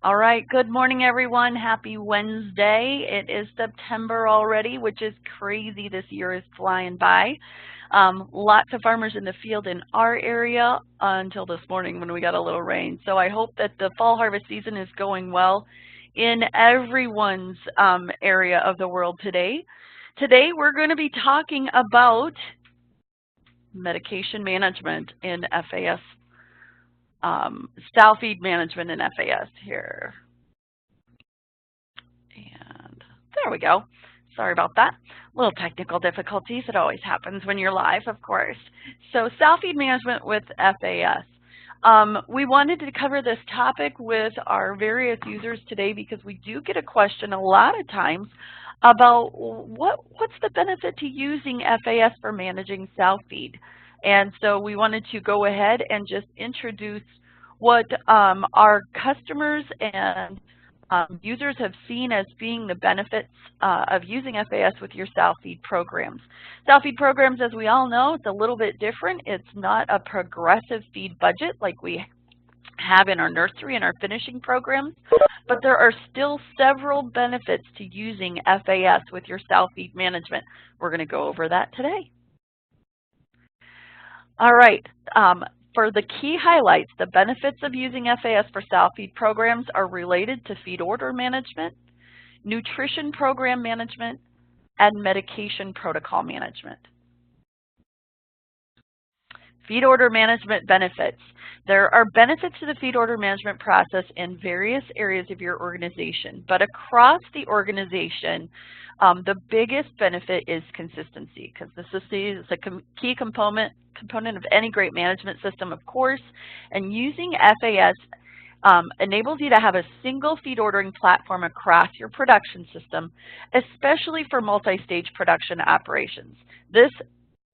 All right, good morning, everyone. Happy Wednesday. It is September already, which is crazy. This year is flying by. Lots of farmers in the field in our area until this morning when we got a little rain. So I hope that the fall harvest season is going well in everyone's area of the world today. Today, we're going to be talking about medication management in FAS, sow feed management in FAS here. And there we go. Sorry about that. Little technical difficulties. It always happens when you're live, of course. So sow feed management with FAS. We wanted to cover this topic with our various users today because we do get a question a lot of times about what's the benefit to using FAS for managing sow feed. And so we wanted to go ahead and just introduce what our customers and users have seen as being the benefits of using FAS with your sow feed programs. Sow feed programs, as we all know, it's a little bit different. It's not a progressive feed budget like we have in our nursery and our finishing programs, but there are still several benefits to using FAS with your sow feed management. We're going to go over that today. All right. For the key highlights, the benefits of using FAS for sow feed programs are related to feed order management, nutrition program management, and medication protocol management. Feed order management benefits. There are benefits to the feed order management process in various areas of your organization, but across the organization, the biggest benefit is consistency. Consistency is a key component of any great management system, of course, and using FAS enables you to have a single feed ordering platform across your production system, especially for multi-stage production operations. This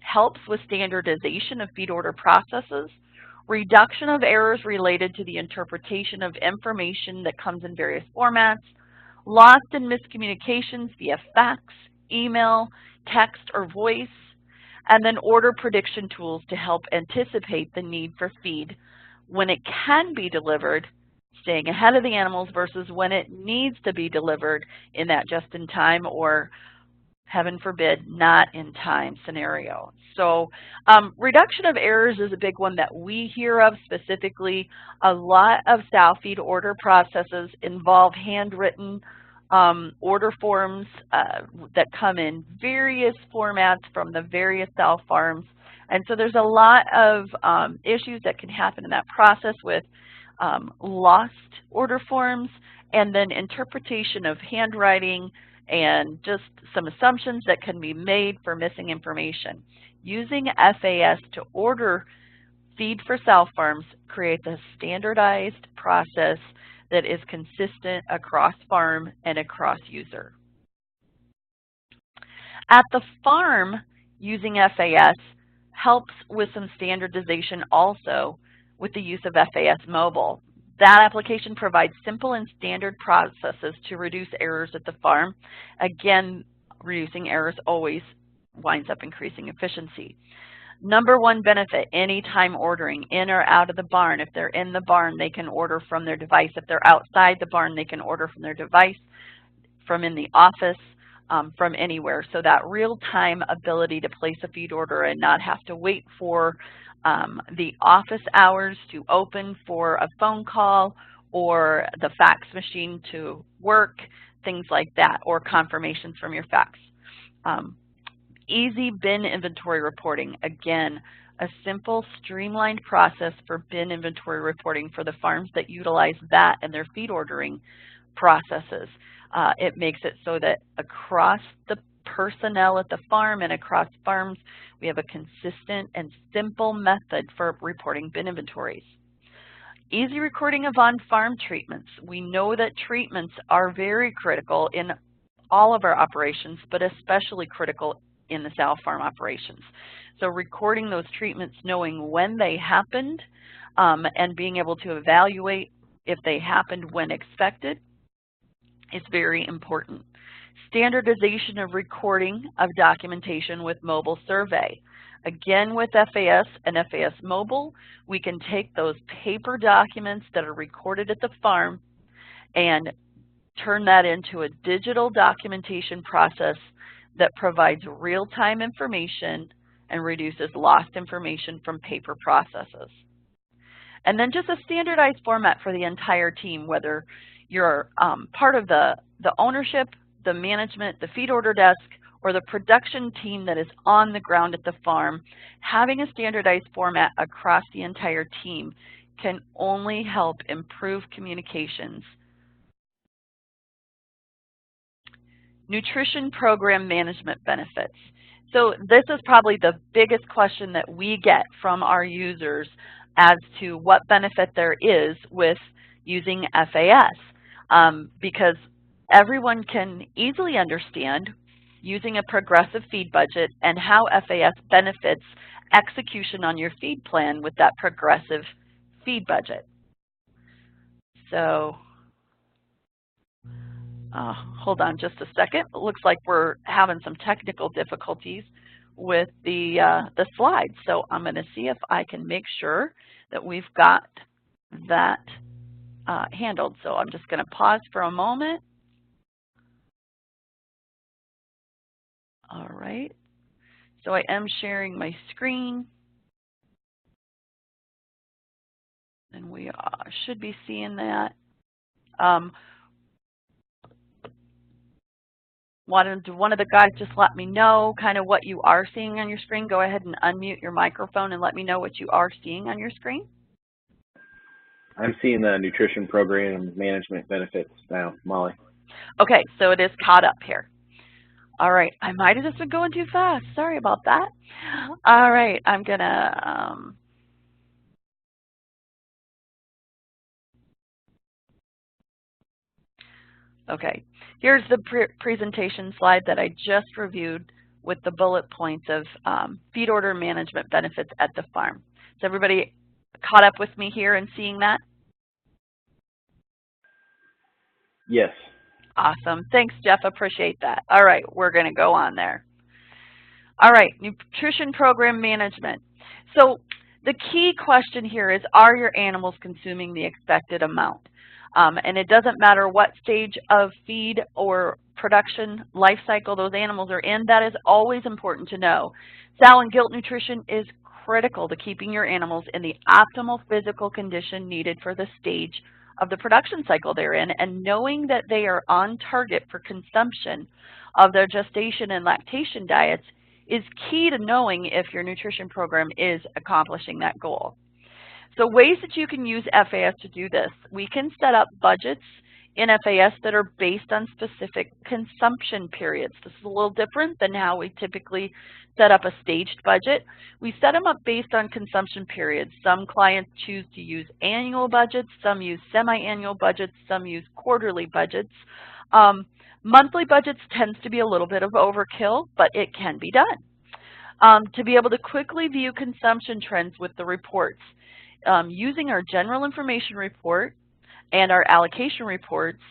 helps with standardization of feed order processes, reduction of errors related to the interpretation of information that comes in various formats, lost and miscommunications via fax, email, text, or voice, and then order prediction tools to help anticipate the need for feed when it can be delivered, staying ahead of the animals versus when it needs to be delivered in that just-in-time or, heaven forbid, not in time scenario. So reduction of errors is a big one that we hear of specifically. A lot of sow feed order processes involve handwritten order forms that come in various formats from the various sow farms. And so there's a lot of issues that can happen in that process with lost order forms and then interpretation of handwriting and just some assumptions that can be made for missing information. Using FAS to order feed for sow farms creates a standardized process that is consistent across farm and across user. At the farm, using FAS helps with some standardization also with the use of FAS Mobile. That application provides simple and standard processes to reduce errors at the farm. Again, reducing errors always winds up increasing efficiency. Number one benefit, anytime ordering, in or out of the barn. If they're in the barn, they can order from their device. If they're outside the barn, they can order from their device, from in the office, from anywhere. So that real-time ability to place a feed order and not have to wait for the office hours to open for a phone call or the fax machine to work, things like that, or confirmations from your fax. Easy bin inventory reporting. Again, a simple, streamlined process for bin inventory reporting for the farms that utilize that in their feed ordering processes. It makes it so that across the personnel at the farm and across farms, we have a consistent and simple method for reporting bin inventories. Easy recording of on-farm treatments. We know that treatments are very critical in all of our operations, but especially critical in the sow farm operations. So recording those treatments, knowing when they happened, and being able to evaluate if they happened when expected is very important. Standardization of recording of documentation with mobile survey. Again, with FAS and FAS Mobile, we can take those paper documents that are recorded at the farm and turn that into a digital documentation process that provides real-time information and reduces lost information from paper processes. And then just a standardized format for the entire team, whether you're part of the ownership, the management, the feed order desk, or the production team that is on the ground at the farm. Having a standardized format across the entire team can only help improve communications. Nutrition program management benefits. So this is probably the biggest question that we get from our users as to what benefit there is with using FAS, because everyone can easily understand using a progressive feed budget and how FAS benefits execution on your feed plan with that progressive feed budget. So hold on just a second. It looks like we're having some technical difficulties with the slides. So I'm going to see if I can make sure that we've got that handled. So I'm just going to pause for a moment. All right. So I am sharing my screen. And we should be seeing that. One of the guys just let me know kind of what you are seeing on your screen. Go ahead and unmute your microphone and let me know what you are seeing on your screen. I'm seeing the nutrition program management benefits now, Molly. Okay, so it is caught up here. All right, I might have just been going too fast. Sorry about that. All right, I'm going to okay, here's the presentation slide that I just reviewed with the bullet points of feed order management benefits at the farm. Is everybody caught up with me here and seeing that? Yes. Awesome. Thanks, Jeff. Appreciate that. All right, we're going to go on there. All right, nutrition program management. So the key question here is, are your animals consuming the expected amount? And it doesn't matter what stage of feed or production life cycle those animals are in, that is always important to know. Sow and gilt nutrition is critical to keeping your animals in the optimal physical condition needed for the stage of the production cycle they're in, and knowing that they are on target for consumption of their gestation and lactation diets is key to knowing if your nutrition program is accomplishing that goal. So ways that you can use FAS to do this: we can set up budgets in FAS that are based on specific consumption periods. This is a little different than how we typically set up a staged budget. We set them up based on consumption periods. Some clients choose to use annual budgets, some use semi-annual budgets, some use quarterly budgets. Monthly budgets tends to be a little bit of overkill, but it can be done. To be able to quickly view consumption trends with the reports, using our general information report and our allocation reports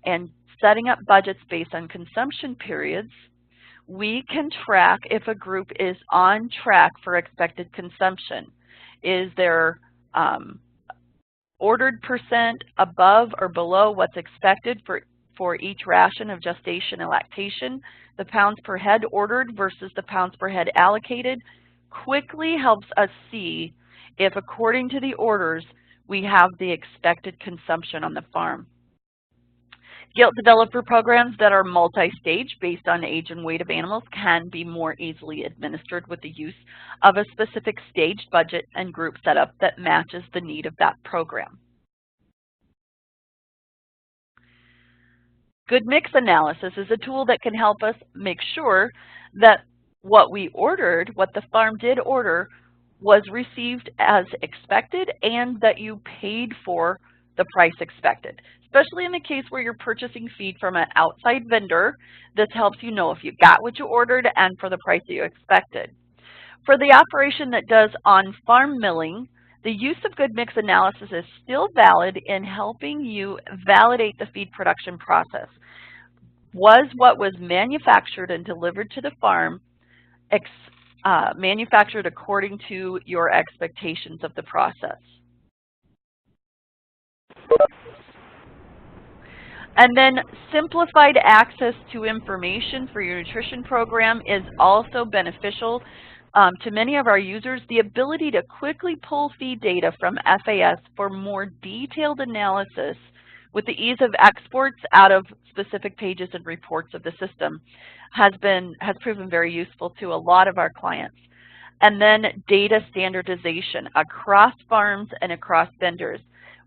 and setting up budgets based on consumption periods, we can track if a group is on track for expected consumption. Is their ordered percent above or below what's expected for each ration of gestation and lactation? The pounds per head ordered versus the pounds per head allocated quickly helps us see if, according to the orders, we have the expected consumption on the farm. Gilt developer programs that are multi-stage based on age and weight of animals can be more easily administered with the use of a specific staged budget and group setup that matches the need of that program. Good mix analysis is a tool that can help us make sure that what we ordered, what the farm did order, was received as expected and that you paid for the price expected. Especially in the case where you're purchasing feed from an outside vendor, this helps you know if you got what you ordered and for the price that you expected. For the operation that does on-farm milling, the use of good mix analysis is still valid in helping you validate the feed production process. Was what was manufactured and delivered to the farm manufactured according to your expectations of the process? And then simplified access to information for your nutrition program is also beneficial to many of our users. The ability to quickly pull feed data from FAS for more detailed analysis with the ease of exports out of specific pages and reports of the system has proven very useful to a lot of our clients. And then data standardization across farms and across vendors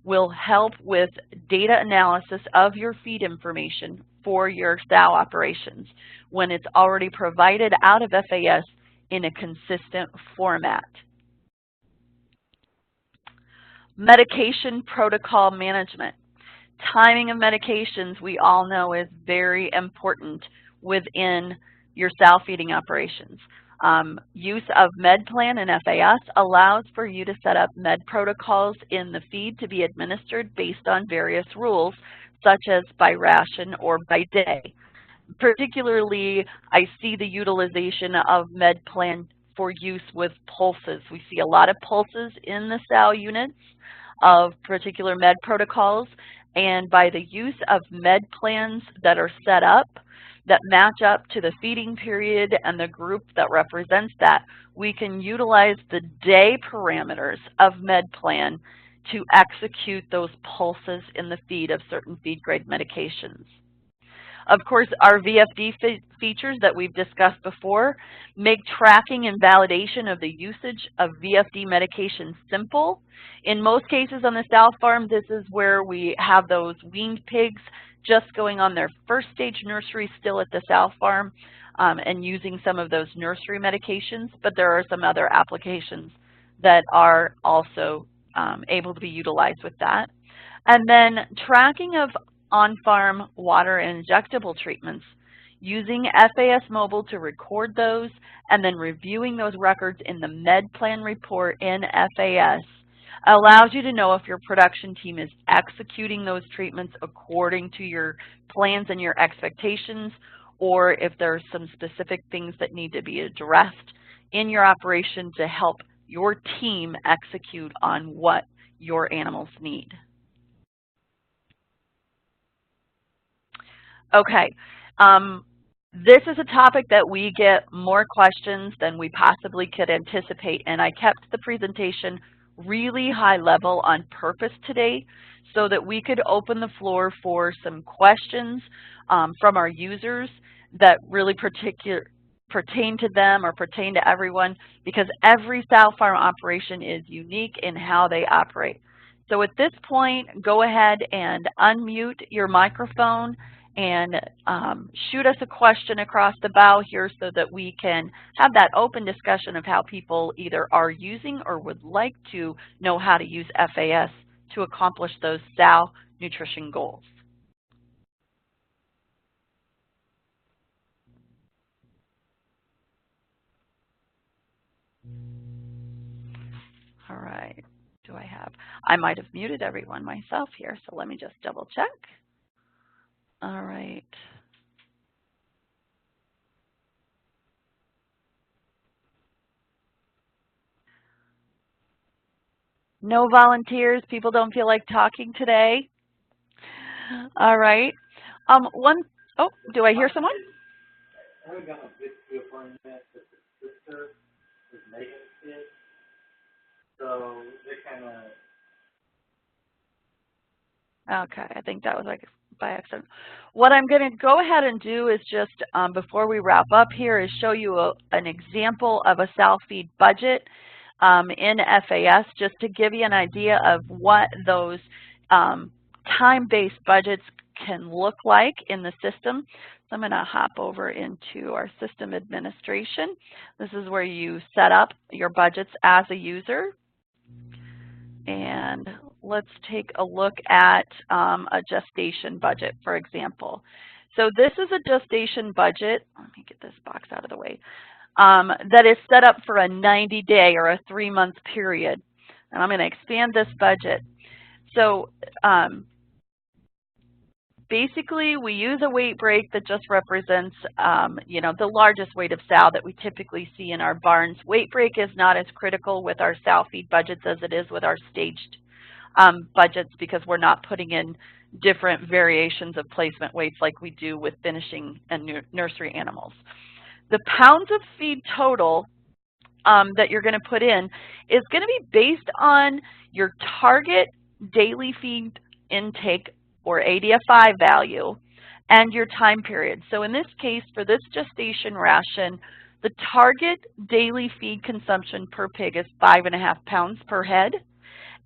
will help with data analysis of your feed information for your sow operations when it's already provided out of FAS in a consistent format. Medication protocol management. Timing of medications, we all know, is very important within your sow feeding operations. Use of MedPlan and FAS allows for you to set up med protocols in the feed to be administered based on various rules, such as by ration or by day. Particularly, I see the utilization of MedPlan for use with pulses. We see a lot of pulses in the sow units of particular med protocols, and by the use of med plans that are set up that match up to the feeding period and the group that represents that, we can utilize the day parameters of MedPlan to execute those pulses in the feed of certain feed grade medications. Of course, our VFD features that we've discussed before make tracking and validation of the usage of VFD medication simple. In most cases on the sow farm, this is where we have those weaned pigs just going on their first stage nursery still at the sow farm and using some of those nursery medications, but there are some other applications that are also able to be utilized with that. And then tracking of on-farm water and injectable treatments, using FAS Mobile to record those and then reviewing those records in the MedPlan report in FAS allows you to know if your production team is executing those treatments according to your plans and your expectations, or if there are some specific things that need to be addressed in your operation to help your team execute on what your animals need. Okay, this is a topic that we get more questions than we possibly could anticipate, and I kept the presentation really high level on purpose today so that we could open the floor for some questions from our users that really pertain to them or pertain to everyone, because every sow farm operation is unique in how they operate. So at this point, go ahead and unmute your microphone and shoot us a question across the bow here so that we can have that open discussion of how people either are using or would like to know how to use FAS to accomplish those sow nutrition goals. All right, I might have muted everyone myself here, so let me just double check. All right. No volunteers. People don't feel like talking today. All right. Oh, do I hear someone? I haven't gotten a big feel for him yet, but the sister is Megan's kid, so they kind of. Okay, I think that was like by accident. What I'm going to go ahead and do is just, before we wrap up here, is show you an example of a sow feed budget in FAS, just to give you an idea of what those time-based budgets can look like in the system. So I'm going to hop over into our system administration. This is where you set up your budgets as a user. And let's take a look at a gestation budget, for example. So this is a gestation budget. Let me get this box out of the way. That is set up for a 90-day or a 3-month period. And I'm going to expand this budget. So basically, we use a weight break that just represents, you know, the largest weight of sow that we typically see in our barns. Weight break is not as critical with our sow feed budgets as it is with our staged budgets because we're not putting in different variations of placement weights like we do with finishing and nursery animals. The pounds of feed total that you're going to put in is going to be based on your target daily feed intake or ADFI value and your time period. So in this case, for this gestation ration, the target daily feed consumption per pig is 5.5 pounds per head,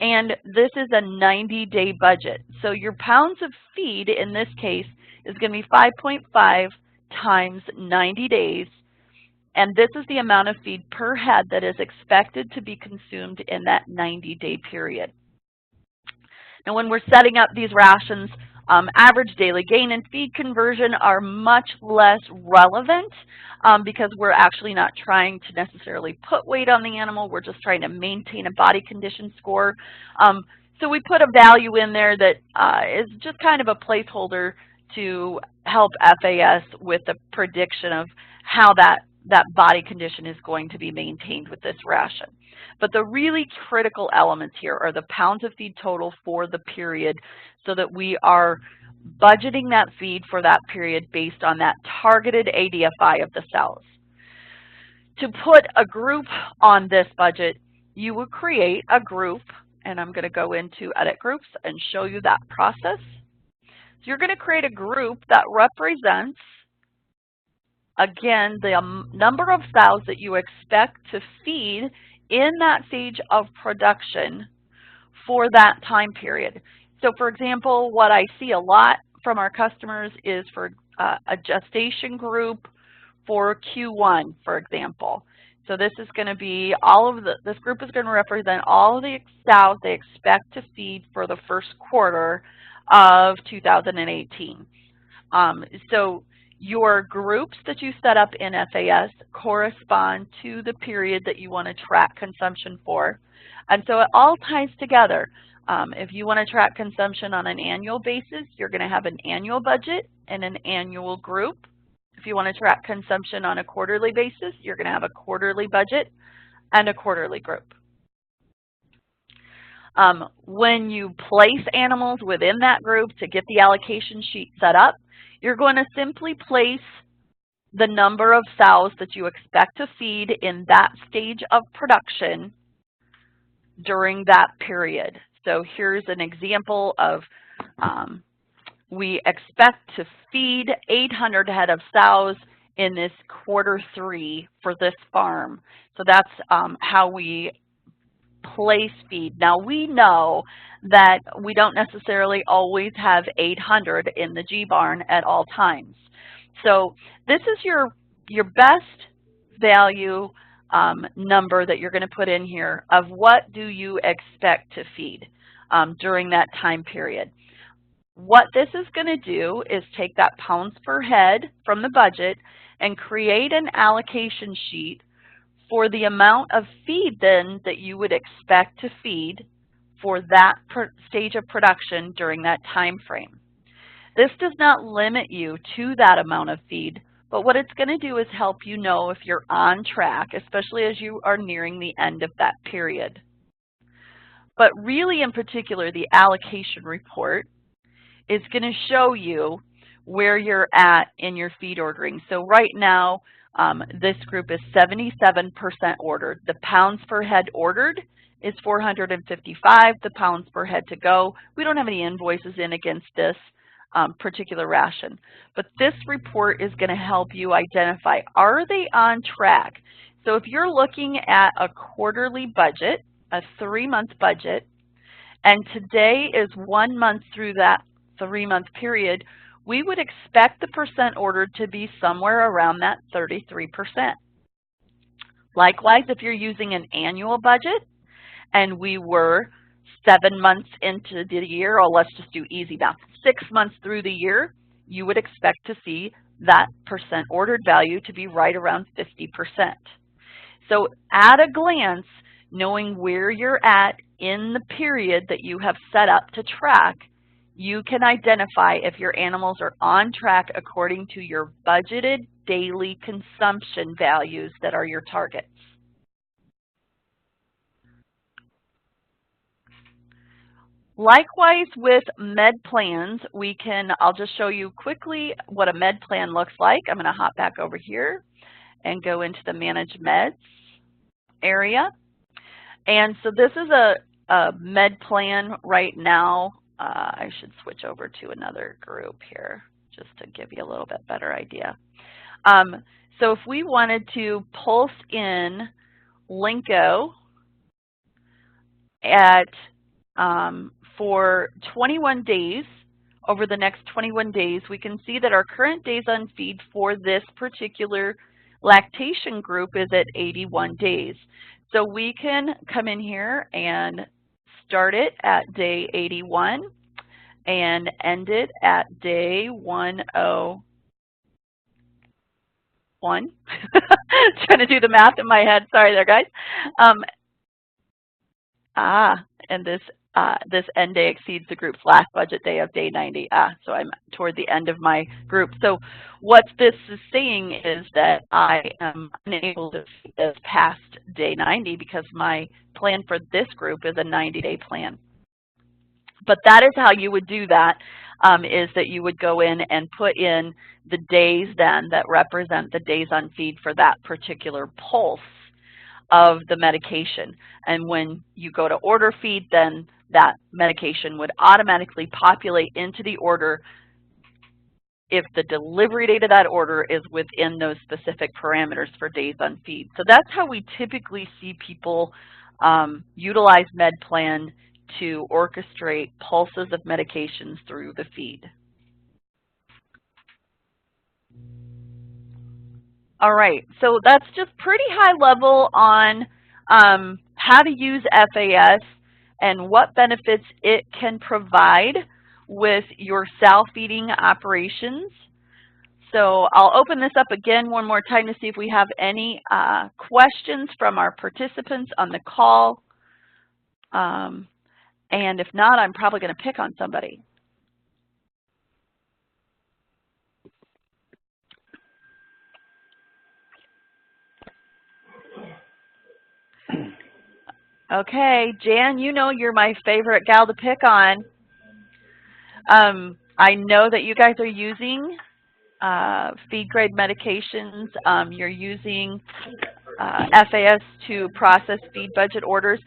and this is a 90-day budget. So your pounds of feed in this case is going to be 5.5 times 90 days, and this is the amount of feed per head that is expected to be consumed in that 90-day period. Now, when we're setting up these rations, average daily gain and feed conversion are much less relevant because we're actually not trying to necessarily put weight on the animal. We're just trying to maintain a body condition score. So we put a value in there that is just kind of a placeholder to help FAS with the prediction of how that body condition is going to be maintained with this ration. But the really critical elements here are the pounds of feed total for the period so that we are budgeting that feed for that period based on that targeted ADFI of the cells. To put a group on this budget, you will create a group, and I'm going to go into Edit Groups and show you that process. So you're going to create a group that represents, again, the number of sows that you expect to feed in that stage of production for that time period. So for example, what I see a lot from our customers is for a gestation group for Q1, for example. So this is going to be this group is going to represent all of the sows they expect to feed for the first quarter of 2018. So your groups that you set up in FAS correspond to the period that you want to track consumption for. And so it all ties together. If you want to track consumption on an annual basis, you're going to have an annual budget and an annual group. If you want to track consumption on a quarterly basis, you're going to have a quarterly budget and a quarterly group. When you place animals within that group to get the allocation sheet set up, you're going to simply place the number of sows that you expect to feed in that stage of production during that period. So here's an example of we expect to feed 800 head of sows in this Q3 for this farm. So that's how we place feed. Now we know that we don't necessarily always have 800 in the G barn at all times. So this is your best value number that you're going to put in here of what do you expect to feed during that time period. What this is going to do is take that pounds per head from the budget and create an allocation sheet for the amount of feed then that you would expect to feed for that stage of production during that time frame. This does not limit you to that amount of feed, but what it's going to do is help you know if you're on track, especially as you are nearing the end of that period. But really in particular, the allocation report is going to show you where you're at in your feed ordering. So right now, this group is 77% ordered. The pounds per head ordered is 455. The pounds per head to go. We don't have any invoices in against this particular ration. But this report is going to help you identify, are they on track? So if you're looking at a quarterly budget, a 3-month budget, and today is 1 month through that 3-month period, we would expect the percent ordered to be somewhere around that 33%. Likewise, if you're using an annual budget and we were 7 months into the year, or let's just do easy math, 6 months through the year, you would expect to see that percent ordered value to be right around 50%. So at a glance, knowing where you're at in the period that you have set up to track, you can identify if your animals are on track according to your budgeted daily consumption values that are your targets. Likewise with med plans, I'll just show you quickly what a med plan looks like. I'm going to hop back over here and go into the Manage Meds area. And so this is a med plan right now. I should switch over to another group here just to give you a little bit better idea. So if we wanted to pulse in Linko at for 21 days, over the next 21 days, we can see that our current days on feed for this particular lactation group is at 81 days. So we can come in here and start it at day 81 and end it at day 101. Trying to do the math in my head. Sorry there, guys. And this end day exceeds the group's last budget day of day 90. So I'm toward the end of my group. So what this is saying is that I am unable to feed this past day 90 because my plan for this group is a 90-day plan. But that is how you would do that, is that you would go in and put in the days then that represent the days on feed for that particular pulse of the medication. And when you go to order feed, then that medication would automatically populate into the order if the delivery date of that order is within those specific parameters for days on feed. So that's how we typically see people utilize MedPlan to orchestrate pulses of medications through the feed. All right, so that's just pretty high level on how to use FAS and what benefits it can provide with your sow feeding operations. So I'll open this up again one more time to see if we have any questions from our participants on the call. And if not, I'm probably going to pick on somebody. Okay, Jan, you know you're my favorite gal to pick on. I know that you guys are using feed grade medications. You're using FAS to process feed budget orders.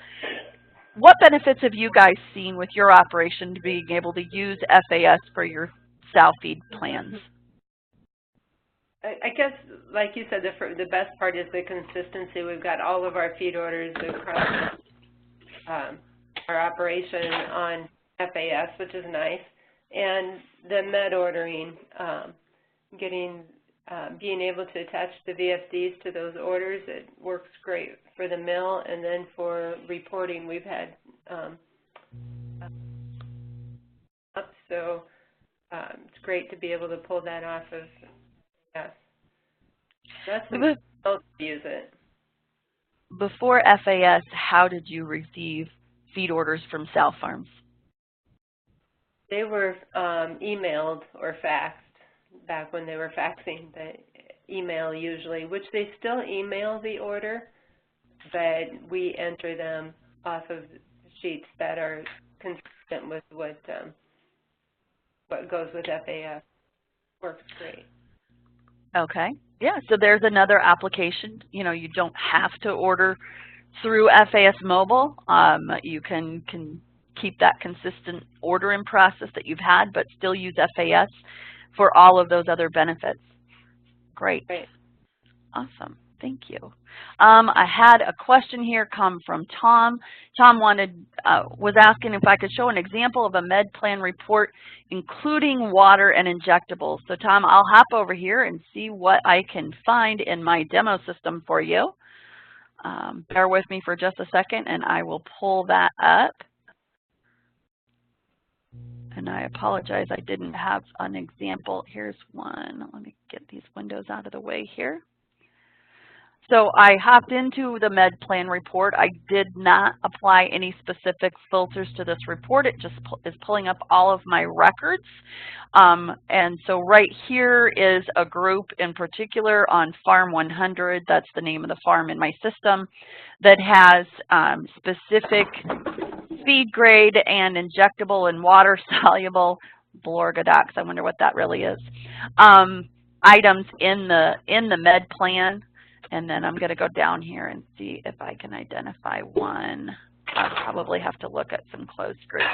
What benefits have you guys seen with your operation to being able to use FAS for your sow feed plans? I guess, like you said, the best part is the consistency. We've got all of our feed orders across our operation on FAS, which is nice, and the med ordering, being able to attach the VFDs to those orders, it works great for the mill, and then for reporting, we've had so it's great to be able to pull that off of FAS. That's the most use it. Before FAS, how did you receive feed orders from sow farms? They were emailed or faxed back when they were faxing, the email usually, which they still email the order, but we enter them off of sheets that are consistent with what goes with FAS. Works great. Okay. Yeah, so there's another application. You know, you don't have to order through FAS Mobile. You can keep that consistent ordering process that you've had, but still use FAS for all of those other benefits. Great. Great. Awesome. Thank you. I had a question here come from Tom. Tom was asking if I could show an example of a med plan report including water and injectables. So Tom, I'll hop over here and see what I can find in my demo system for you. Bear with me for just a second and I will pull that up. And I apologize, I didn't have an example. Here's one. Let me get these windows out of the way here. So I hopped into the med plan report. I did not apply any specific filters to this report. It just is pulling up all of my records. And so right here is a group in particular on Farm 100. That's the name of the farm in my system that has specific feed grade and injectable and water soluble Blorgadox, I wonder what that really is, items in the med plan. And then I'm going to go down here and see if I can identify one. I'll probably have to look at some closed groups.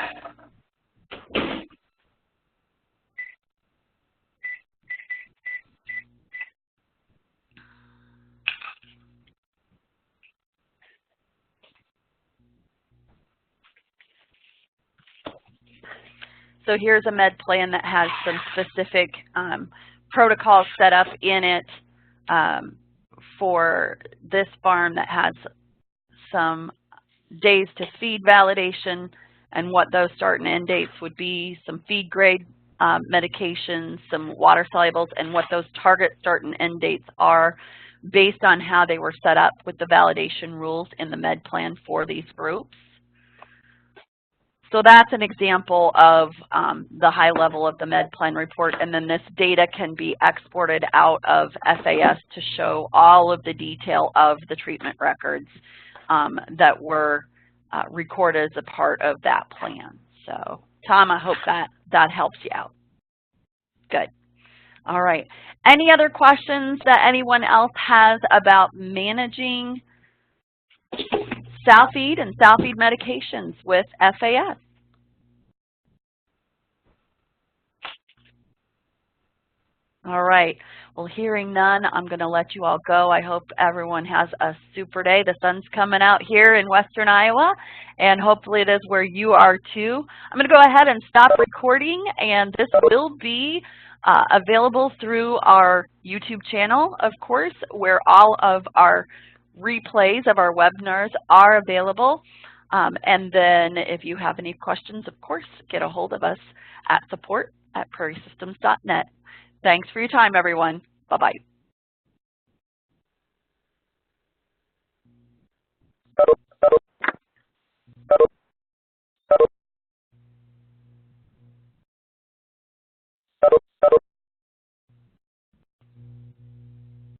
So here's a med plan that has some specific protocols set up in it for this farm that has some days to feed validation and what those start and end dates would be, some feed grade medications, some water solubles, and what those target start and end dates are based on how they were set up with the validation rules in the med plan for these groups. So that's an example of the high level of the med plan report, and then this data can be exported out of FAS to show all of the detail of the treatment records that were recorded as a part of that plan. So Tom, I hope that helps you out. Good. All right. Any other questions that anyone else has about managing sow feed and sow feed medications with FAS? All right. Well, hearing none, I'm going to let you all go. I hope everyone has a super day. The sun's coming out here in western Iowa, and hopefully it is where you are too. I'm going to go ahead and stop recording, and this will be available through our YouTube channel, of course, where all of our replays of our webinars are available. And then if you have any questions, of course, get a hold of us at support@prairiesystems.net. Thanks for your time, everyone. Bye-bye.